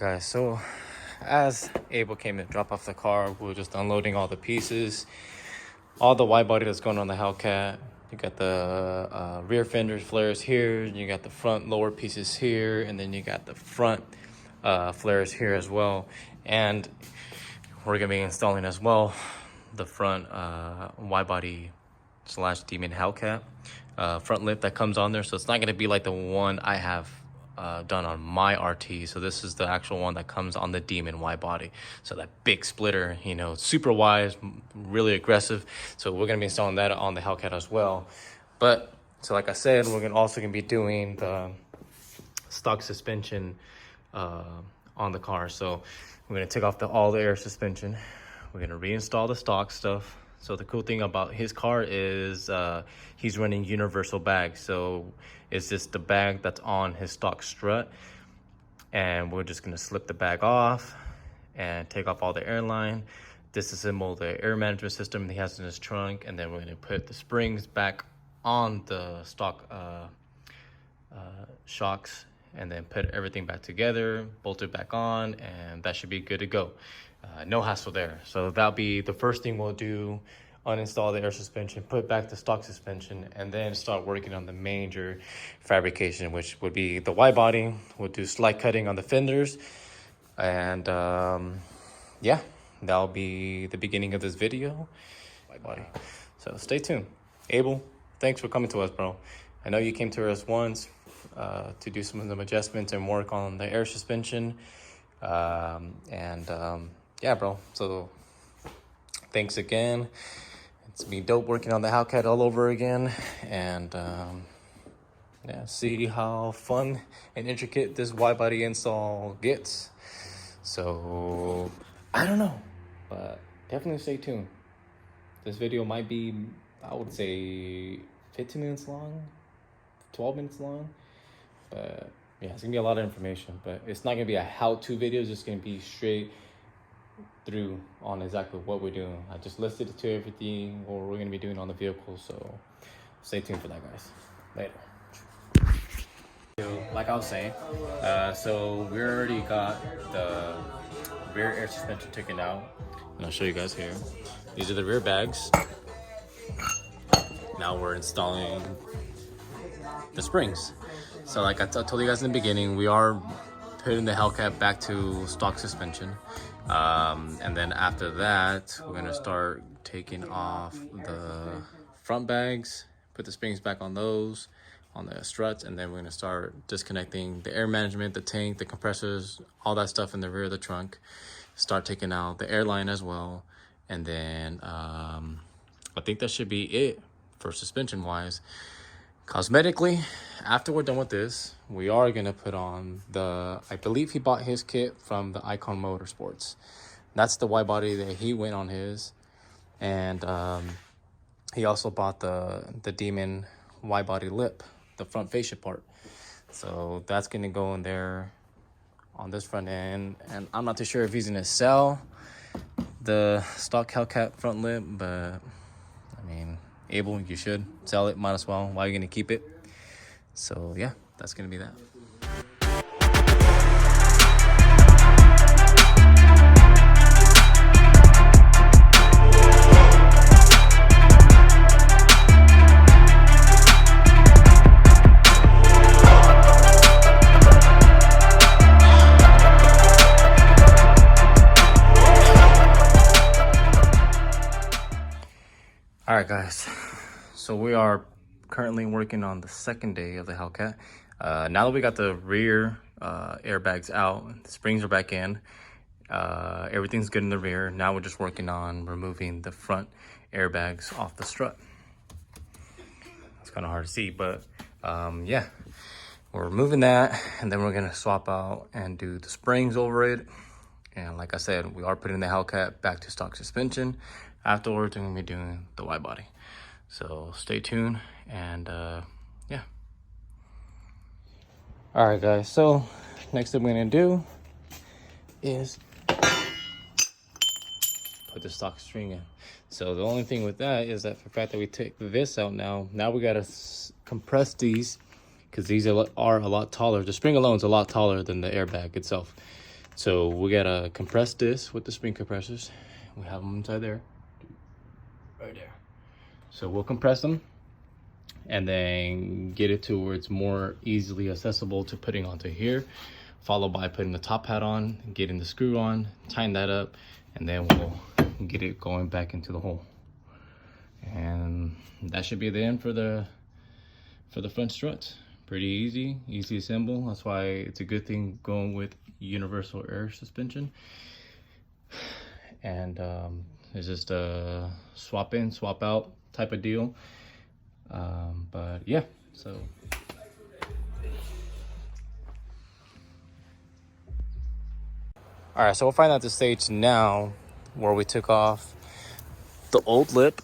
Guys, so as Abel came to drop off the car, we were just unloading all the pieces, all the wide body that's going on the Hellcat. You got the rear fender flares here, you got the front lower pieces here, and then you got the front flares here as well. And we're gonna be installing as well the front wide body / Demon Hellcat front lift that comes on there. So it's not gonna be like the one I have done on my RT. So this is the actual one that comes on the Demon wide body. So that big splitter, you know, super wide, really aggressive. So we're gonna be installing that on the Hellcat as well. But so like I said, we're also gonna be doing the stock suspension on the car. So we're gonna take off all the air suspension. We're gonna reinstall the stock stuff. So the cool thing about his car is he's running universal bags. So it's just the bag that's on his stock strut. And we're just gonna slip the bag off and take off all the airline, disassemble the air management system he has in his trunk, and then we're gonna put the springs back on the stock shocks, and then put everything back together, bolt it back on, and that should be good to go. No hassle there. So that'll be the first thing we'll do: uninstall the air suspension, put back the stock suspension, and then start working on the major fabrication, which would be the wide body. We'll do slide cutting on the fenders, and yeah, that'll be the beginning of this video. Wide body. So stay tuned. Abel, thanks for coming to us, bro. I know you came to us once to do some of the adjustments and work on the air suspension. Yeah, bro. So thanks again. It's been dope working on the Hellcat all over again. And yeah, see how fun and intricate this wide body install gets. So I don't know, but definitely stay tuned. This video might be, I would say, 15 minutes long, 12 minutes long. But yeah, it's gonna be a lot of information, but it's not gonna be a how-to video. It's just gonna be straight through on exactly what we're doing. I just listed it to everything what we're gonna be doing on the vehicle. So stay tuned for that, guys. Later. So, like I was saying, so we already got the rear air suspension taken out, and I'll show you guys here. These are the rear bags. Now we're installing the springs. So like I told you guys in the beginning, we are putting the Hellcat back to stock suspension. And then after that, we're gonna start taking off the front bags, put the springs back on those, on the struts, and then we're gonna start disconnecting the air management, the tank, the compressors, all that stuff in the rear of the trunk. Start taking out the airline as well. And then I think that should be it for suspension wise. Cosmetically, after we're done with this, we are gonna put on the, I believe he bought his kit from the Icon Motorsports. That's the wide body that he went on his. And he also bought the Demon wide body lip, the front fascia part. So that's gonna go in there on this front end. And I'm not too sure if he's gonna sell the stock Hellcat front lip, but I mean, Abel, you should sell it, might as well. Why are you gonna keep it? So yeah, that's gonna be that. All right, guys. So we are currently working on the second day of the Hellcat. Now that we got the rear airbags out, the springs are back in, everything's good in the rear. Now we're just working on removing the front airbags off the strut. It's kind of hard to see, but yeah, we're removing that, and then we're gonna swap out and do the springs over it. And like I said, we are putting the Hellcat back to stock suspension. Afterwards, I'm gonna be doing the wide body. So stay tuned, and yeah. All right, guys, so next thing we're gonna do is put the stock string in. So the only thing with that is that the fact that we take this out now we gotta compress these, because these are a lot taller. The spring alone is a lot taller than the airbag itself. So we gotta compress this with the spring compressors. We have them inside there, right there. So we'll compress them and then get it to where it's more easily accessible to putting onto here, followed by putting the top hat on, getting the screw on, tying that up, and then we'll get it going back into the hole. And that should be the end for the front struts. Pretty easy to assemble. That's why it's a good thing going with universal air suspension. And it's just a swap in, swap out type of deal. But yeah, so all right, so we'll find out the stage now where we took off the old lip.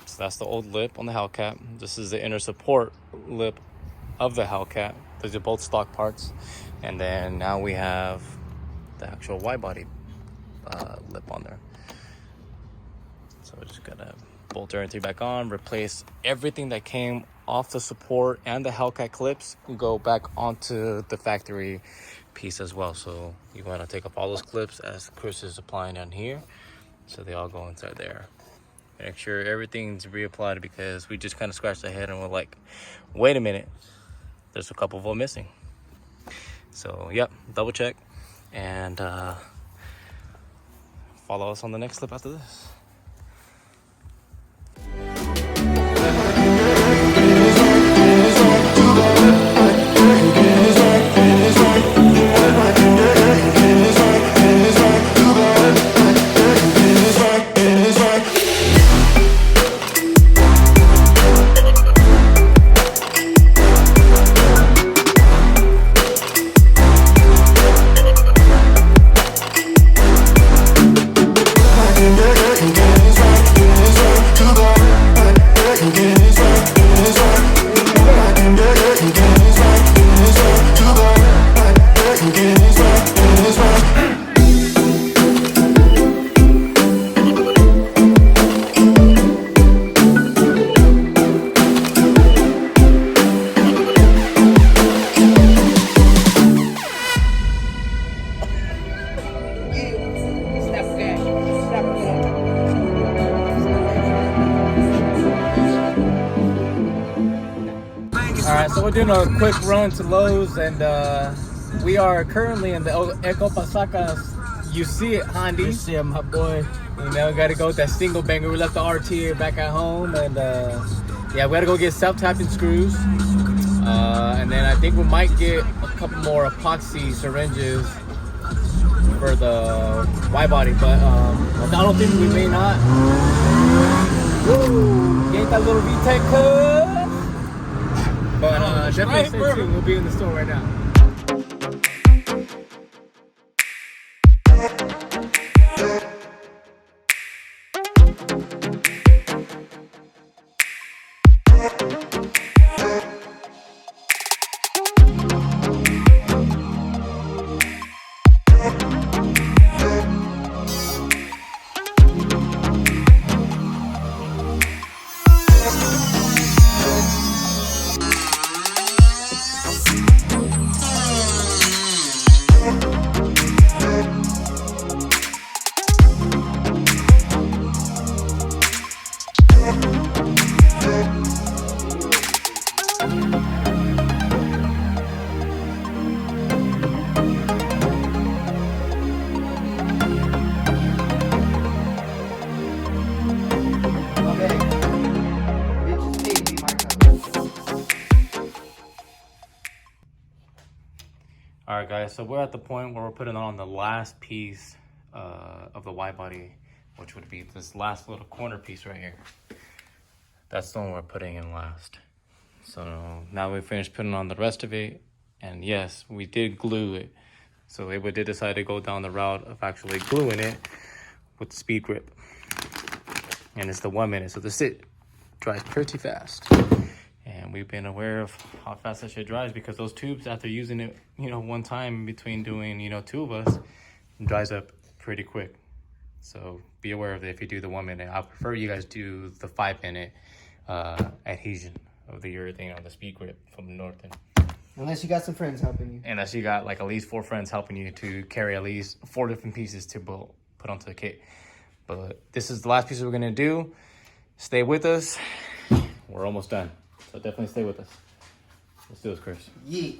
So that's the old lip on the Hellcat. This is the inner support lip of the Hellcat. Those are both stock parts. And then now we have the actual wide body lip on there. So we're just gonna bolt everything back on, replace everything that came off the support and the Hellcat clips, go back onto the factory piece as well. So you want to take off all those clips as Chris is applying on here, so they all go inside there. Make sure everything's reapplied, because we just kind of scratched the head and we're like, wait a minute, there's a couple of them missing. So yep, double check and follow us on the next clip after this. Alright, so we're doing a quick run to Lowe's, and we are currently in the Eco Pasakas. You see it, Handy. You see it, my boy. You know, gotta go with that single banger. We left the RT back at home, and yeah, we gotta go get self-tapping screws. And then I think we might get a couple more epoxy syringes for the wide body, but I don't think we may not. Woo! Get that little VTEC cut. But definitely stay tuned. We'll be in the store right now. All right, guys, so we're at the point where we're putting on the last piece of the wide body, which would be this last little corner piece right here. That's the one we're putting in last. So now we finished putting on the rest of it, and yes, we did glue it. So we did decide to go down the route of actually gluing it with SpeedGrip. And it's the 1 minute, so the sit dries pretty fast. And we've been aware of how fast that shit dries, because those tubes, after using it, you know, one time between doing, you know, 2 of us, it dries up pretty quick. So be aware of it if you do the 1 minute. I prefer you guys do the 5 minute adhesion of the urethane on the SpeedGrip from Norton. Unless you got some friends helping you. Unless you got like at least 4 friends helping you to carry at least 4 different pieces to put onto the kit. But this is the last piece we're gonna do. Stay with us. We're almost done. So definitely stay with us. Let's do this, Chris. Yeah.